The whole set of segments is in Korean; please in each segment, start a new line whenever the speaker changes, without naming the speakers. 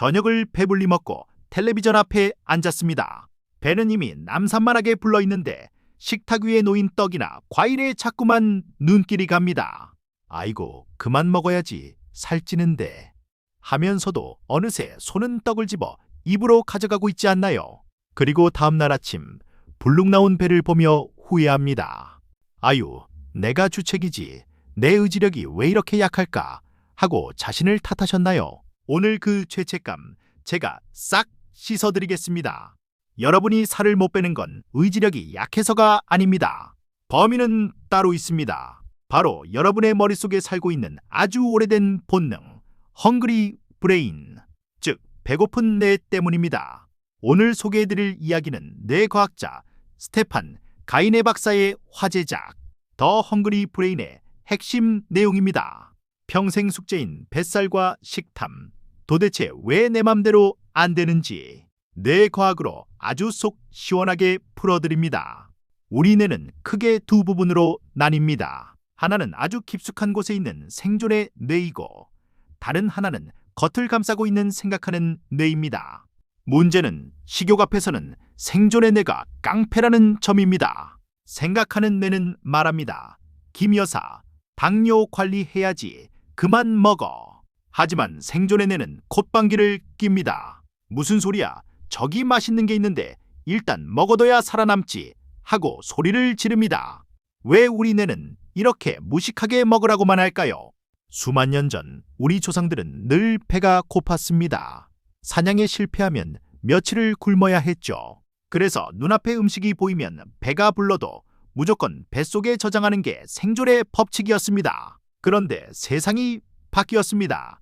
저녁을 배불리 먹고 텔레비전 앞에 앉았습니다. 배는 이미 남산만하게 불러있는데 식탁 위에 놓인 떡이나 과일에 자꾸만 눈길이 갑니다. 아이고, 그만 먹어야지, 살찌는데 하면서도 어느새 손은 떡을 집어 입으로 가져가고 있지 않나요? 그리고 다음날 아침 불룩 나온 배를 보며 후회합니다. 아유, 내가 주책이지, 내 의지력이 왜 이렇게 약할까 하고 자신을 탓하셨나요? 오늘 그 죄책감 제가 싹 씻어드리겠습니다. 여러분이 살을 못 빼는 건 의지력이 약해서가 아닙니다. 범인은 따로 있습니다. 바로 여러분의 머릿속에 살고 있는 아주 오래된 본능, 헝그리 브레인, 즉 배고픈 뇌 때문입니다. 오늘 소개해드릴 이야기는 뇌과학자 스테판 가이네 박사의 화제작 더 헝그리 브레인의 핵심 내용입니다. 평생 숙제인 뱃살과 식탐, 도대체 왜 내 맘대로 안 되는지 뇌과학으로 아주 속 시원하게 풀어드립니다. 우리 뇌는 크게 두 부분으로 나뉩니다. 하나는 아주 깊숙한 곳에 있는 생존의 뇌이고 다른 하나는 겉을 감싸고 있는 생각하는 뇌입니다. 문제는 식욕 앞에서는 생존의 뇌가 깡패라는 점입니다. 생각하는 뇌는 말합니다. 김 여사, 당뇨 관리해야지, 그만 먹어. 하지만 생존의 뇌는 콧방귀를 낍니다. 무슨 소리야? 저기 맛있는 게 있는데 일단 먹어둬야 살아남지 하고 소리를 지릅니다. 왜 우리 뇌는 이렇게 무식하게 먹으라고만 할까요? 수만 년 전 우리 조상들은 늘 배가 고팠습니다. 사냥에 실패하면 며칠을 굶어야 했죠. 그래서 눈앞에 음식이 보이면 배가 불러도 무조건 뱃속에 저장하는 게 생존의 법칙이었습니다. 그런데 세상이 바뀌었습니다.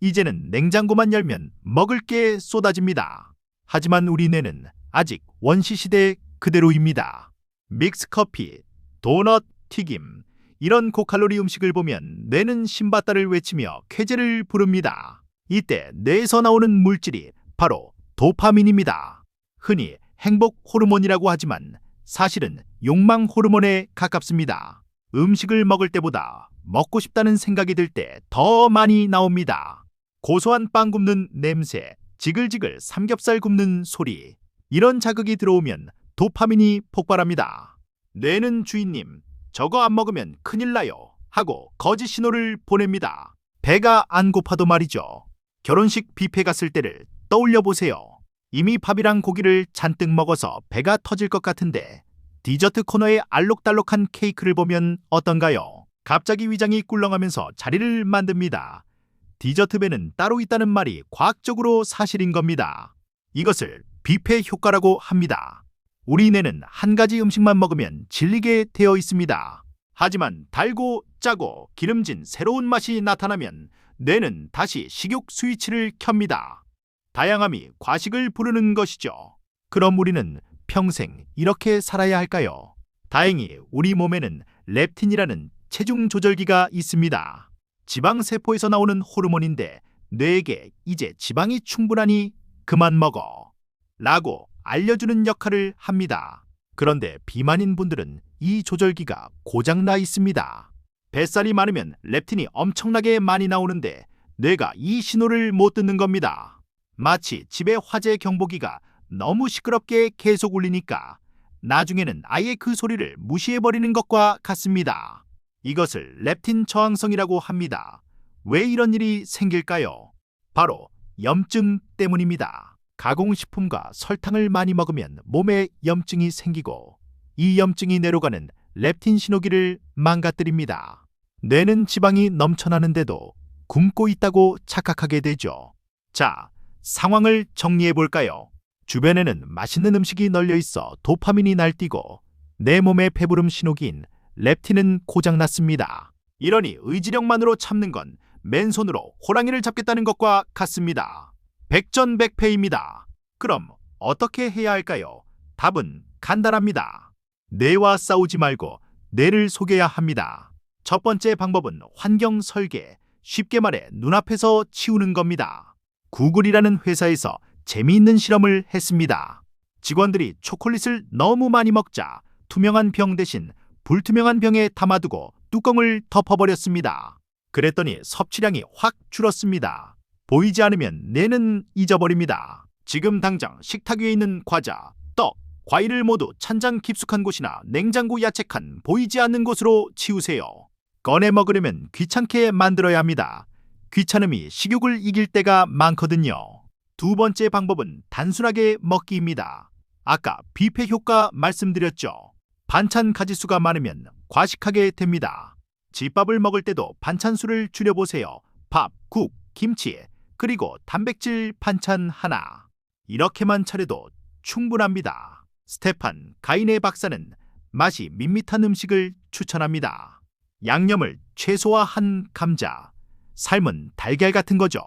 이제는 냉장고만 열면 먹을 게 쏟아집니다. 하지만 우리 뇌는 아직 원시시대 그대로입니다. 믹스커피, 도넛, 튀김, 이런 고칼로리 음식을 보면 뇌는 신바따를 외치며 쾌재를 부릅니다. 이때 뇌에서 나오는 물질이 바로 도파민입니다. 흔히 행복 호르몬이라고 하지만 사실은 욕망 호르몬에 가깝습니다. 음식을 먹을 때보다 먹고 싶다는 생각이 들 때 더 많이 나옵니다. 고소한 빵 굽는 냄새, 지글지글 삼겹살 굽는 소리, 이런 자극이 들어오면 도파민이 폭발합니다. 뇌는 주인님, 저거 안 먹으면 큰일 나요 하고 거짓 신호를 보냅니다. 배가 안 고파도 말이죠. 결혼식 뷔페 갔을 때를 떠올려 보세요. 이미 밥이랑 고기를 잔뜩 먹어서 배가 터질 것 같은데 디저트 코너에 알록달록한 케이크를 보면 어떤가요? 갑자기 위장이 꿀렁하면서 자리를 만듭니다. 디저트 배는 따로 있다는 말이 과학적으로 사실인 겁니다. 이것을 뷔페 효과라고 합니다. 우리 뇌는 한 가지 음식만 먹으면 질리게 되어 있습니다. 하지만 달고 짜고 기름진 새로운 맛이 나타나면 뇌는 다시 식욕 스위치를 켭니다. 다양함이 과식을 부르는 것이죠. 그럼 우리는 평생 이렇게 살아야 할까요? 다행히 우리 몸에는 렙틴이라는 체중 조절기가 있습니다. 지방세포에서 나오는 호르몬인데 뇌에게 이제 지방이 충분하니 그만 먹어 라고 알려주는 역할을 합니다. 그런데 비만인 분들은 이 조절기가 고장나 있습니다. 뱃살이 많으면 렙틴이 엄청나게 많이 나오는데 뇌가 이 신호를 못 듣는 겁니다. 마치 집에 화재 경보기가 너무 시끄럽게 계속 울리니까 나중에는 아예 그 소리를 무시해버리는 것과 같습니다. 이것을 렙틴 저항성이라고 합니다. 왜 이런 일이 생길까요? 바로 염증 때문입니다. 가공식품과 설탕을 많이 먹으면 몸에 염증이 생기고 이 염증이 뇌로 가는 렙틴 신호기를 망가뜨립니다. 뇌는 지방이 넘쳐나는데도 굶고 있다고 착각하게 되죠. 자, 상황을 정리해 볼까요? 주변에는 맛있는 음식이 널려 있어 도파민이 날뛰고 내 몸의 배부름 신호기인 렙틴은 고장났습니다. 이러니 의지력만으로 참는 건 맨손으로 호랑이를 잡겠다는 것과 같습니다. 백전백패입니다. 그럼 어떻게 해야 할까요? 답은 간단합니다. 뇌와 싸우지 말고 뇌를 속여야 합니다. 첫 번째 방법은 환경 설계, 쉽게 말해 눈앞에서 치우는 겁니다. 구글이라는 회사에서 재미있는 실험을 했습니다. 직원들이 초콜릿을 너무 많이 먹자 투명한 병 대신 불투명한 병에 담아두고 뚜껑을 덮어버렸습니다. 그랬더니 섭취량이 확 줄었습니다. 보이지 않으면 뇌는 잊어버립니다. 지금 당장 식탁 위에 있는 과자, 떡, 과일을 모두 찬장 깊숙한 곳이나 냉장고 야채칸 보이지 않는 곳으로 치우세요. 꺼내 먹으려면 귀찮게 만들어야 합니다. 귀찮음이 식욕을 이길 때가 많거든요. 두 번째 방법은 단순하게 먹기입니다. 아까 뷔페 효과 말씀드렸죠. 반찬 가짓수가 많으면 과식하게 됩니다. 집밥을 먹을 때도 반찬 수를 줄여보세요. 밥, 국, 김치, 그리고 단백질 반찬 하나. 이렇게만 차려도 충분합니다. 스테판 가인의 박사는 맛이 밋밋한 음식을 추천합니다. 양념을 최소화한 감자, 삶은 달걀 같은 거죠.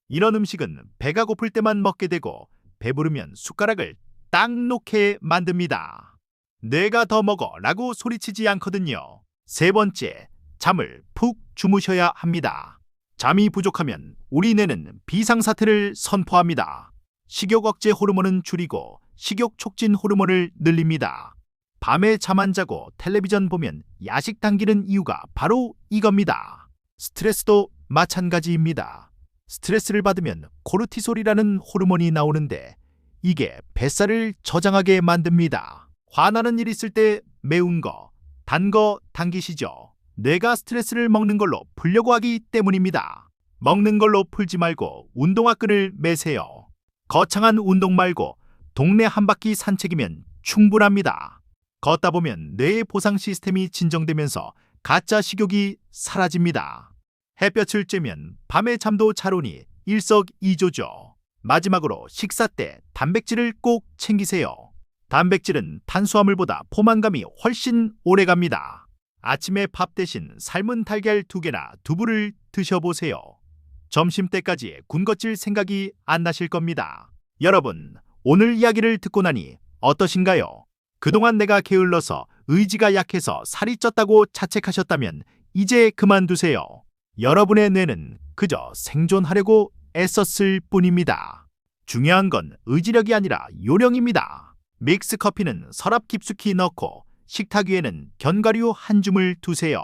이런 음식은 배가 고플 때만 먹게 되고 배부르면 숟가락을 딱 놓게 만듭니다. 내가 더 먹어 라고 소리치지 않거든요. 세 번째, 잠을 푹 주무셔야 합니다. 잠이 부족하면 우리 뇌는 비상사태를 선포합니다. 식욕 억제 호르몬은 줄이고 식욕 촉진 호르몬을 늘립니다. 밤에 잠 안 자고 텔레비전 보면 야식 당기는 이유가 바로 이겁니다. 스트레스도 마찬가지입니다. 스트레스를 받으면 코르티솔이라는 호르몬이 나오는데 이게 뱃살을 저장하게 만듭니다. 화나는 일 있을 때 매운 거, 단 거 당기시죠. 뇌가 스트레스를 먹는 걸로 풀려고 하기 때문입니다. 먹는 걸로 풀지 말고 운동화 끈을 매세요. 거창한 운동 말고 동네 한 바퀴 산책이면 충분합니다. 걷다 보면 뇌의 보상 시스템이 진정되면서 가짜 식욕이 사라집니다. 햇볕을 쬐면 밤에 잠도 잘 오니 일석이조죠. 마지막으로 식사 때 단백질을 꼭 챙기세요. 단백질은 탄수화물보다 포만감이 훨씬 오래갑니다. 아침에 밥 대신 삶은 달걀 2개나 두부를 드셔보세요. 점심때까지 군것질 생각이 안 나실 겁니다. 여러분, 오늘 이야기를 듣고 나니 어떠신가요? 그동안 내가 게을러서 의지가 약해서 살이 쪘다고 자책하셨다면 이제 그만두세요. 여러분의 뇌는 그저 생존하려고 애썼을 뿐입니다. 중요한 건 의지력이 아니라 요령입니다. 믹스 커피는 서랍 깊숙이 넣고 식탁 위에는 견과류 한 줌을 두세요.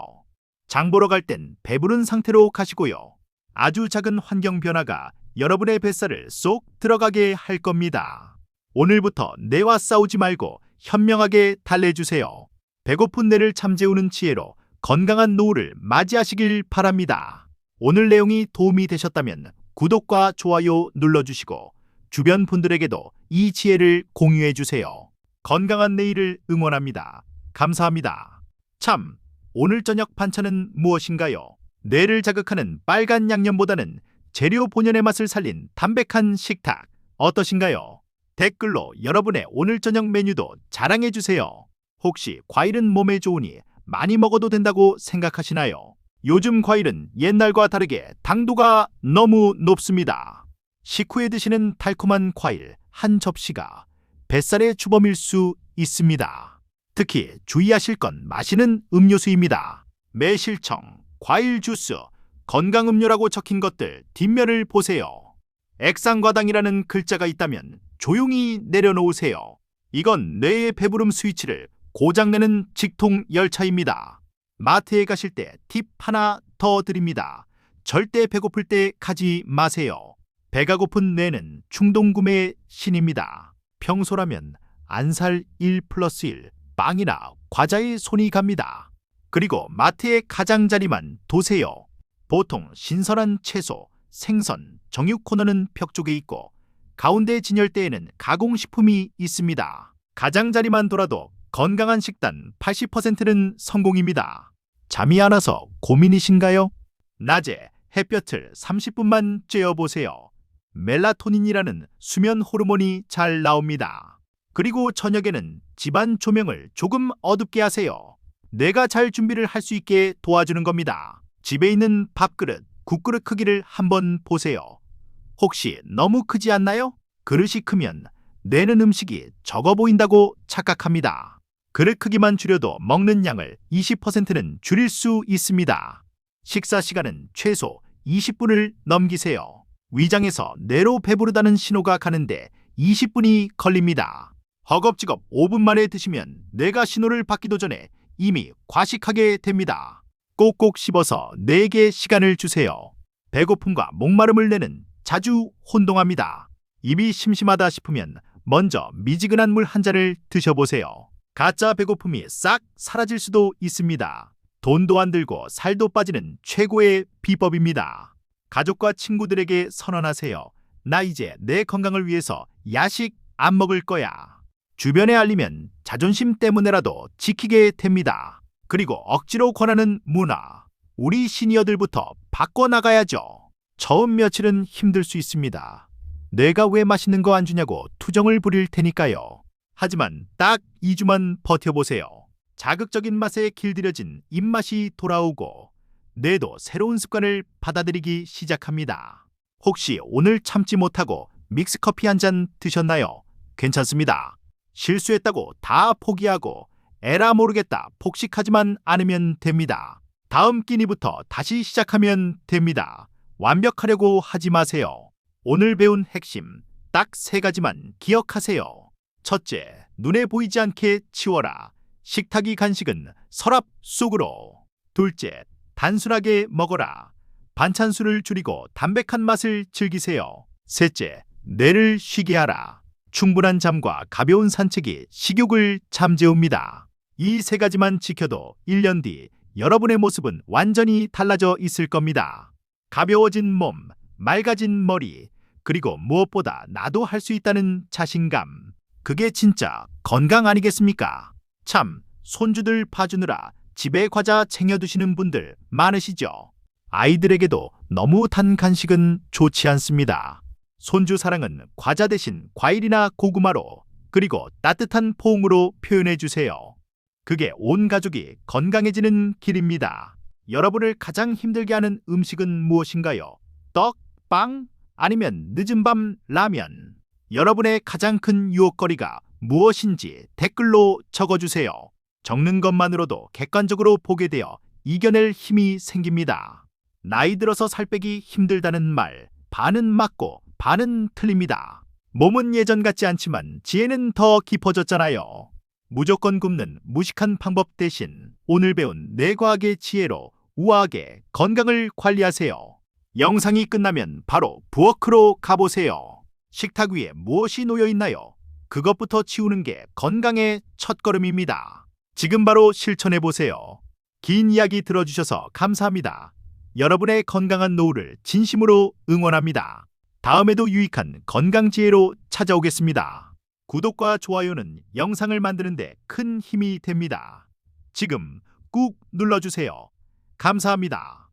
장 보러 갈 땐 배부른 상태로 가시고요. 아주 작은 환경 변화가 여러분의 뱃살을 쏙 들어가게 할 겁니다. 오늘부터 뇌와 싸우지 말고 현명하게 달래주세요. 배고픈 뇌를 잠재우는 지혜로 건강한 노후를 맞이하시길 바랍니다. 오늘 내용이 도움이 되셨다면 구독과 좋아요 눌러주시고 주변 분들에게도 이 지혜를 공유해주세요. 건강한 내일을 응원합니다. 감사합니다. 참, 오늘 저녁 반찬은 무엇인가요? 뇌를 자극하는 빨간 양념보다는 재료 본연의 맛을 살린 담백한 식탁 어떠신가요? 댓글로 여러분의 오늘 저녁 메뉴도 자랑해주세요. 혹시 과일은 몸에 좋으니 많이 먹어도 된다고 생각하시나요? 요즘 과일은 옛날과 다르게 당도가 너무 높습니다. 식후에 드시는 달콤한 과일 한 접시가 뱃살의 주범일 수 있습니다. 특히 주의하실 건 마시는 음료수입니다. 매실청, 과일 주스, 건강음료라고 적힌 것들 뒷면을 보세요. 액상과당이라는 글자가 있다면 조용히 내려놓으세요. 이건 뇌의 배부름 스위치를 고장내는 직통 열차입니다. 마트에 가실 때 팁 하나 더 드립니다. 절대 배고플 때 가지 마세요. 배가 고픈 뇌는 충동구매의 신입니다. 평소라면 안 살 1+1, 빵이나 과자에 손이 갑니다. 그리고 마트의 가장자리만 도세요. 보통 신선한 채소, 생선, 정육 코너는 벽 쪽에 있고 가운데 진열대에는 가공식품이 있습니다. 가장자리만 돌아도 건강한 식단 80%는 성공입니다. 잠이 안 와서 고민이신가요? 낮에 햇볕을 30분만 쬐어보세요. 멜라토닌이라는 수면 호르몬이 잘 나옵니다. 그리고 저녁에는 집안 조명을 조금 어둡게 하세요. 뇌가 잘 준비를 할 수 있게 도와주는 겁니다. 집에 있는 밥그릇, 국그릇 크기를 한번 보세요. 혹시 너무 크지 않나요? 그릇이 크면 뇌는 음식이 적어 보인다고 착각합니다. 그릇 크기만 줄여도 먹는 양을 20%는 줄일 수 있습니다. 식사 시간은 최소 20분을 넘기세요. 위장에서 뇌로 배부르다는 신호가 가는데 20분이 걸립니다. 허겁지겁 5분 만에 드시면 뇌가 신호를 받기도 전에 이미 과식하게 됩니다. 꼭꼭 씹어서 뇌에게 시간을 주세요. 배고픔과 목마름을 내는 자주 혼동합니다. 입이 심심하다 싶으면 먼저 미지근한 물 한 잔을 드셔보세요. 가짜 배고픔이 싹 사라질 수도 있습니다. 돈도 안 들고 살도 빠지는 최고의 비법입니다. 가족과 친구들에게 선언하세요. 나 이제 내 건강을 위해서 야식 안 먹을 거야. 주변에 알리면 자존심 때문에라도 지키게 됩니다. 그리고 억지로 권하는 문화. 우리 시니어들부터 바꿔나가야죠. 처음 며칠은 힘들 수 있습니다. 내가 왜 맛있는 거 안 주냐고 투정을 부릴 테니까요. 하지만 딱 2주만 버텨보세요. 자극적인 맛에 길들여진 입맛이 돌아오고 뇌도 새로운 습관을 받아들이기 시작합니다. 혹시 오늘 참지 못하고 믹스커피 한 잔 드셨나요? 괜찮습니다. 실수했다고 다 포기하고 에라 모르겠다 폭식하지만 않으면 됩니다. 다음 끼니부터 다시 시작하면 됩니다. 완벽하려고 하지 마세요. 오늘 배운 핵심 딱 3가지만 기억하세요. 첫째, 눈에 보이지 않게 치워라. 식탁이 간식은 서랍 속으로. 둘째, 단순하게 먹어라. 반찬 수를 줄이고 담백한 맛을 즐기세요. 셋째, 뇌를 쉬게 하라. 충분한 잠과 가벼운 산책이 식욕을 잠재웁니다. 이 3가지만 지켜도 1년 뒤 여러분의 모습은 완전히 달라져 있을 겁니다. 가벼워진 몸, 맑아진 머리, 그리고 무엇보다 나도 할 수 있다는 자신감. 그게 진짜 건강 아니겠습니까? 참, 손주들 봐주느라 집에 과자 챙겨두시는 분들 많으시죠? 아이들에게도 너무 단 간식은 좋지 않습니다. 손주 사랑은 과자 대신 과일이나 고구마로, 그리고 따뜻한 포옹으로 표현해 주세요. 그게 온 가족이 건강해지는 길입니다. 여러분을 가장 힘들게 하는 음식은 무엇인가요? 떡, 빵, 아니면 늦은 밤 라면. 여러분의 가장 큰 유혹거리가 무엇인지 댓글로 적어주세요. 적는 것만으로도 객관적으로 보게 되어 이겨낼 힘이 생깁니다. 나이 들어서 살 빼기 힘들다는 말, 반은 맞고 반은 틀립니다. 몸은 예전 같지 않지만 지혜는 더 깊어졌잖아요. 무조건 굶는 무식한 방법 대신 오늘 배운 뇌과학의 지혜로 우아하게 건강을 관리하세요. 영상이 끝나면 바로 부엌으로 가보세요. 식탁 위에 무엇이 놓여 있나요? 그것부터 치우는 게 건강의 첫걸음입니다. 지금 바로 실천해보세요. 긴 이야기 들어주셔서 감사합니다. 여러분의 건강한 노후를 진심으로 응원합니다. 다음에도 유익한 건강 지혜로 찾아오겠습니다. 구독과 좋아요는 영상을 만드는데 큰 힘이 됩니다. 지금 꾹 눌러주세요. 감사합니다.